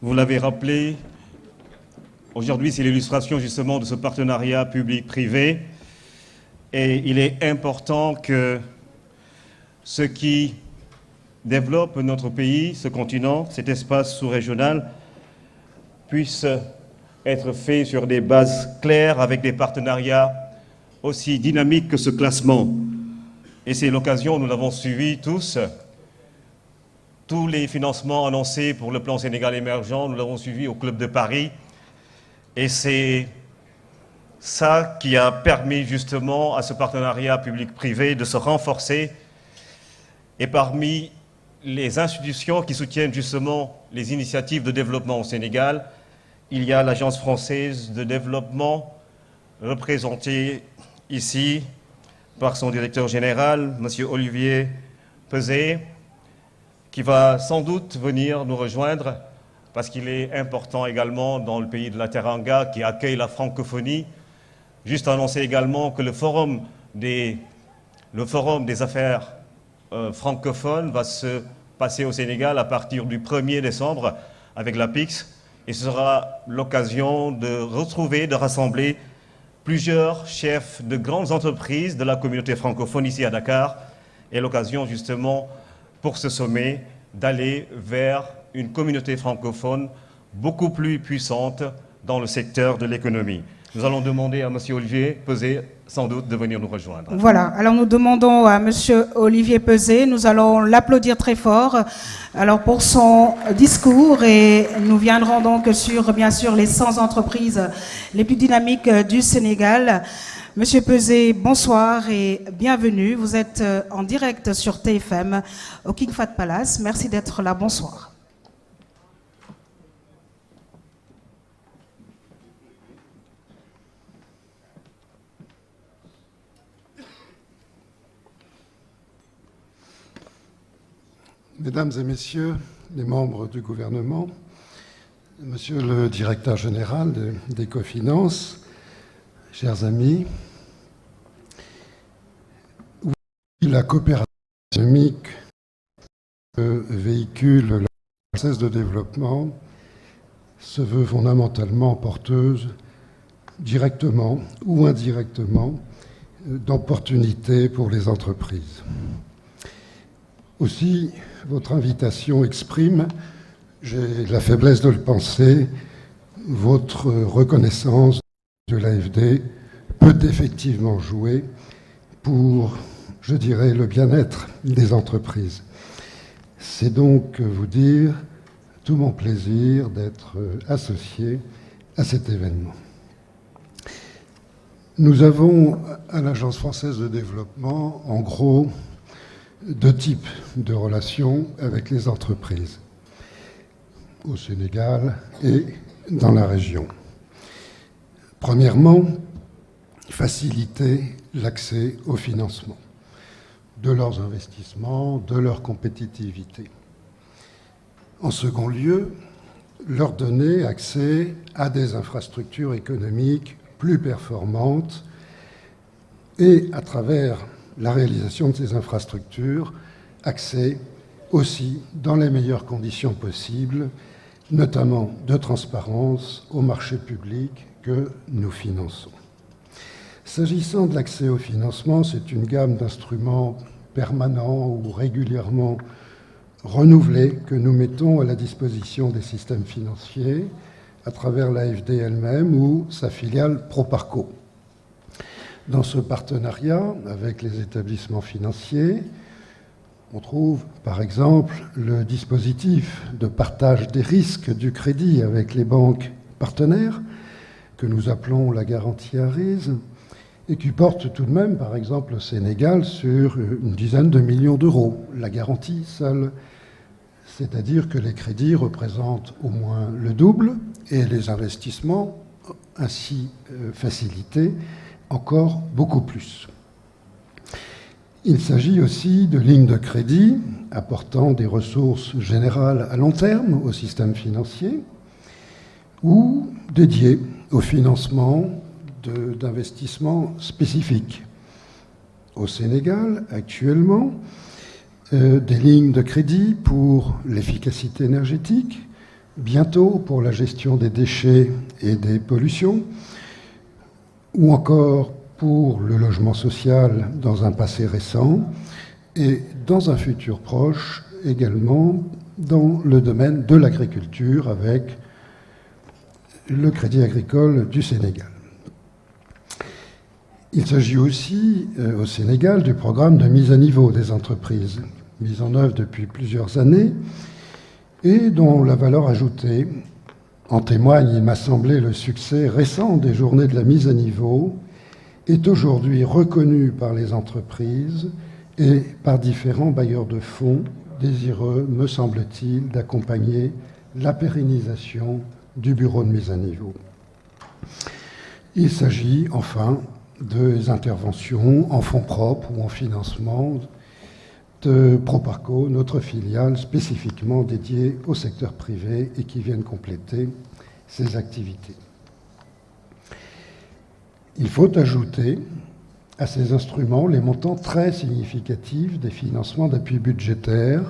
Vous l'avez rappelé, aujourd'hui c'est l'illustration justement de ce partenariat public-privé et il est important que ce qui développe notre pays, ce continent, cet espace sous-régional puisse être fait sur des bases claires avec des partenariats aussi dynamiques que ce classement. Et c'est l'occasion, nous l'avons suivi tous les financements annoncés pour le plan Sénégal émergent, nous l'avons suivi au Club de Paris. Et c'est ça qui a permis justement à ce partenariat public-privé de se renforcer. Et parmi les institutions qui soutiennent justement les initiatives de développement au Sénégal, il y a l'Agence française de développement, représentée ici par son directeur général, M. Olivier Peuzet, qui va sans doute venir nous rejoindre parce qu'il est important également dans le pays de la Teranga qui accueille la francophonie. Juste annoncer également que le forum des affaires francophones va se passer au Sénégal à partir du 1er décembre avec la PIX et ce sera l'occasion de retrouver, de rassembler plusieurs chefs de grandes entreprises de la communauté francophone ici à Dakar et l'occasion justement pour ce sommet d'aller vers une communauté francophone beaucoup plus puissante dans le secteur de l'économie. Nous allons demander à M. Olivier Peuzet, sans doute, de venir nous rejoindre. Voilà, alors nous demandons à M. Olivier Peuzet, nous allons l'applaudir très fort alors pour son discours et nous viendrons donc sur, bien sûr, les 100 entreprises les plus dynamiques du Sénégal. Monsieur Peuzet, bonsoir et bienvenue. Vous êtes en direct sur TFM au King Fahd Palace. Merci d'être là. Bonsoir. Mesdames et messieurs les membres du gouvernement, monsieur le directeur général d'Ecofinance, chers amis, la coopération économique que véhicule la française de développement se veut fondamentalement porteuse, directement ou indirectement, d'opportunités pour les entreprises. Aussi, votre invitation exprime, j'ai la faiblesse de le penser, votre reconnaissance de l'AFD peut effectivement jouer pour, je dirais, le bien-être des entreprises. C'est donc vous dire tout mon plaisir d'être associé à cet événement. Nous avons à l'Agence française de développement, en gros, deux types de relations avec les entreprises, au Sénégal et dans la région. Premièrement, faciliter l'accès au financement de leurs investissements, de leur compétitivité. En second lieu, leur donner accès à des infrastructures économiques plus performantes et, à travers la réalisation de ces infrastructures, accès aussi dans les meilleures conditions possibles, notamment de transparence aux marchés publics que nous finançons. S'agissant de l'accès au financement, c'est une gamme d'instruments permanents ou régulièrement renouvelés que nous mettons à la disposition des systèmes financiers à travers l'AFD elle-même ou sa filiale Proparco. Dans ce partenariat avec les établissements financiers, on trouve par exemple le dispositif de partage des risques du crédit avec les banques partenaires, que nous appelons la garantie à risque, et qui porte tout de même, par exemple au Sénégal, sur une dizaine de millions d'euros, la garantie seule. C'est-à-dire que les crédits représentent au moins le double, et les investissements, ainsi facilités, encore beaucoup plus. Il s'agit aussi de lignes de crédit apportant des ressources générales à long terme au système financier ou dédiées au financement d'investissements spécifiques. Au Sénégal, actuellement, des lignes de crédit pour l'efficacité énergétique, bientôt pour la gestion des déchets et des pollutions, ou encore pour le logement social dans un passé récent, et dans un futur proche également dans le domaine de l'agriculture avec le Crédit agricole du Sénégal. Il s'agit aussi au Sénégal du programme de mise à niveau des entreprises, mis en œuvre depuis plusieurs années et dont la valeur ajoutée en témoigne, il m'a semblé, le succès récent des journées de la mise à niveau, est aujourd'hui reconnu par les entreprises et par différents bailleurs de fonds désireux, me semble-t-il, d'accompagner la pérennisation du bureau de mise à niveau. Il s'agit enfin des interventions en fonds propres ou en financement de Proparco, notre filiale spécifiquement dédiée au secteur privé et qui viennent compléter ces activités. Il faut ajouter à ces instruments les montants très significatifs des financements d'appui budgétaire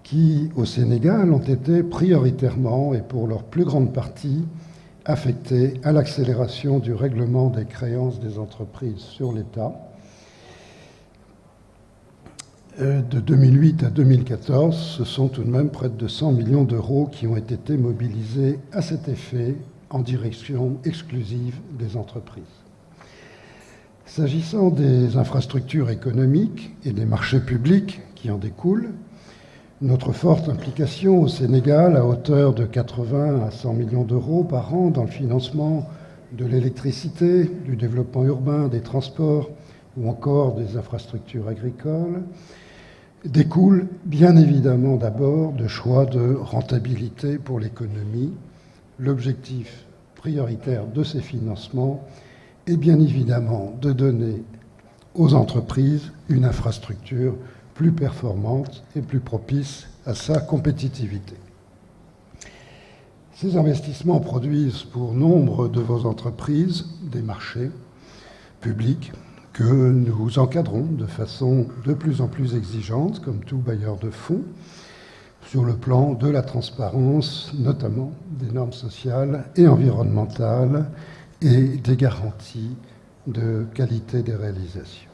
qui, au Sénégal, ont été prioritairement et pour leur plus grande partie affectés à l'accélération du règlement des créances des entreprises sur l'État. De 2008 à 2014, ce sont tout de même près de 200 millions d'euros qui ont été mobilisés à cet effet en direction exclusive des entreprises. S'agissant des infrastructures économiques et des marchés publics qui en découlent, notre forte implication au Sénégal à hauteur de 80 à 100 millions d'euros par an dans le financement de l'électricité, du développement urbain, des transports ou encore des infrastructures agricoles découle bien évidemment d'abord de choix de rentabilité pour l'économie. L'objectif prioritaire de ces financements est bien évidemment de donner aux entreprises une infrastructure plus performante et plus propice à sa compétitivité. Ces investissements produisent pour nombre de vos entreprises des marchés publics que nous encadrons de façon de plus en plus exigeante, comme tout bailleur de fonds, sur le plan de la transparence, notamment des normes sociales et environnementales et des garanties de qualité des réalisations.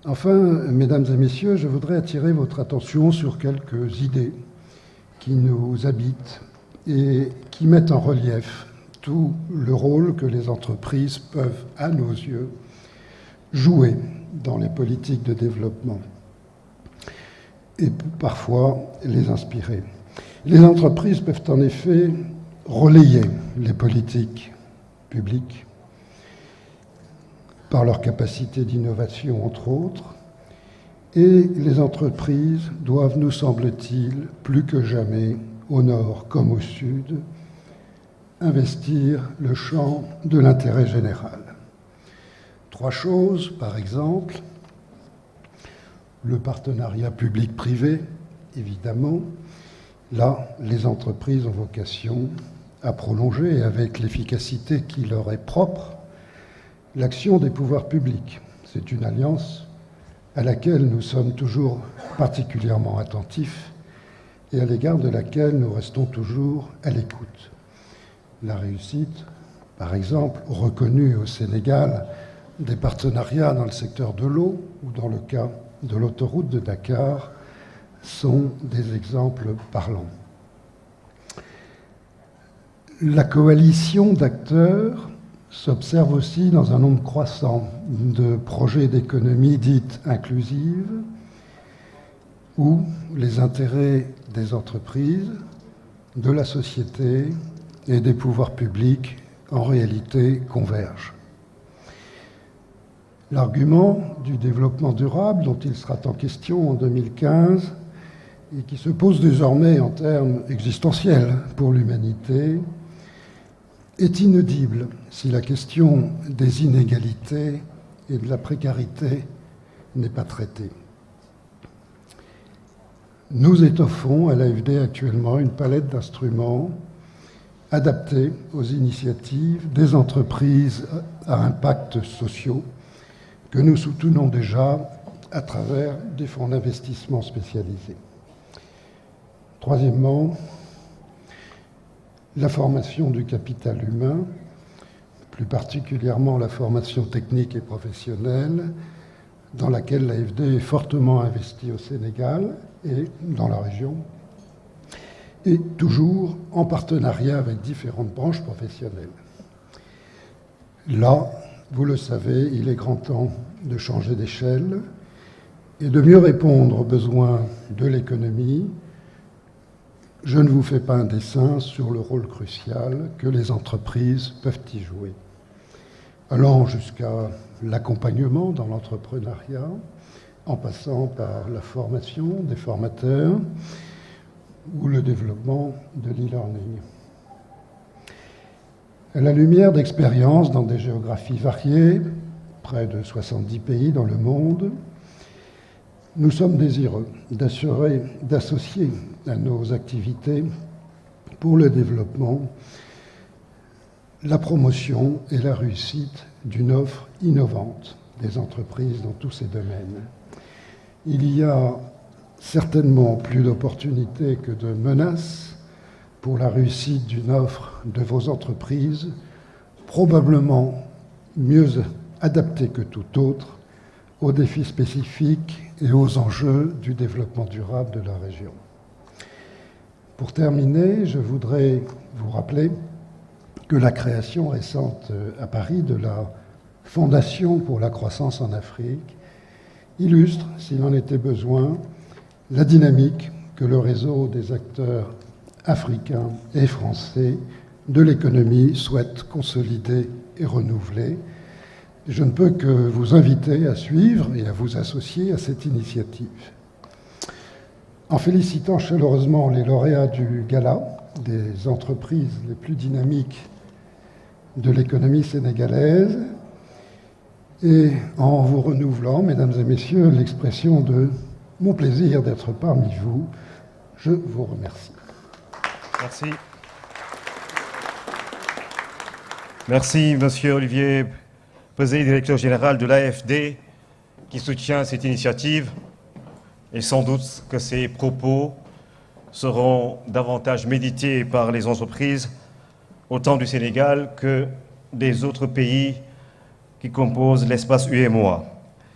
Enfin, mesdames et messieurs, je voudrais attirer votre attention sur quelques idées qui nous habitent et qui mettent en relief tout le rôle que les entreprises peuvent, à nos yeux, jouer dans les politiques de développement et parfois les inspirer. Les entreprises peuvent en effet relayer les politiques publiques par leur capacité d'innovation, entre autres, et les entreprises doivent, nous semble-t-il, plus que jamais, au nord comme au sud, investir le champ de l'intérêt général. 3 choses, par exemple, le partenariat public-privé, évidemment. Là, les entreprises ont vocation à prolonger, avec l'efficacité qui leur est propre, l'action des pouvoirs publics. C'est une alliance à laquelle nous sommes toujours particulièrement attentifs et à l'égard de laquelle nous restons toujours à l'écoute. La réussite, par exemple, reconnue au Sénégal des partenariats dans le secteur de l'eau ou dans le cas de l'autoroute de Dakar, sont des exemples parlants. La coalition d'acteurs s'observe aussi dans un nombre croissant de projets d'économie dite inclusive, où les intérêts des entreprises, de la société et des pouvoirs publics en réalité convergent. L'argument du développement durable dont il sera en question en 2015 et qui se pose désormais en termes existentiels pour l'humanité est inaudible si la question des inégalités et de la précarité n'est pas traitée. Nous étoffons à l'AFD actuellement une palette d'instruments adaptés aux initiatives des entreprises à impact sociaux que nous soutenons déjà à travers des fonds d'investissement spécialisés. Troisièmement, la formation du capital humain, plus particulièrement la formation technique et professionnelle, dans laquelle l'AFD est fortement investie au Sénégal et dans la région, et toujours en partenariat avec différentes branches professionnelles. Là, vous le savez, il est grand temps de changer d'échelle et de mieux répondre aux besoins de l'économie. Je ne vous fais pas un dessin sur le rôle crucial que les entreprises peuvent y jouer, allant jusqu'à l'accompagnement dans l'entrepreneuriat, en passant par la formation des formateurs ou le développement de l'e-learning. À la lumière d'expériences dans des géographies variées, près de 70 pays dans le monde, nous sommes désireux d'associer à nos activités pour le développement la promotion et la réussite d'une offre innovante des entreprises dans tous ces domaines. Il y a certainement plus d'opportunités que de menaces pour la réussite d'une offre de vos entreprises, probablement mieux adaptée que tout autre aux défis spécifiques et aux enjeux du développement durable de la région. Pour terminer, je voudrais vous rappeler que la création récente à Paris de la Fondation pour la croissance en Afrique illustre, s'il en était besoin, la dynamique que le réseau des acteurs africains et français de l'économie souhaite consolider et renouveler. Je ne peux que vous inviter à suivre et à vous associer à cette initiative. En félicitant chaleureusement les lauréats du gala des entreprises les plus dynamiques de l'économie sénégalaise et en vous renouvelant, mesdames et messieurs, l'expression de mon plaisir d'être parmi vous, je vous remercie. Merci. Merci, monsieur Olivier Pesé, directeur général de l'AFD, qui soutient cette initiative. Et sans doute que ces propos seront davantage médités par les entreprises, autant du Sénégal que des autres pays qui composent l'espace UEMOA.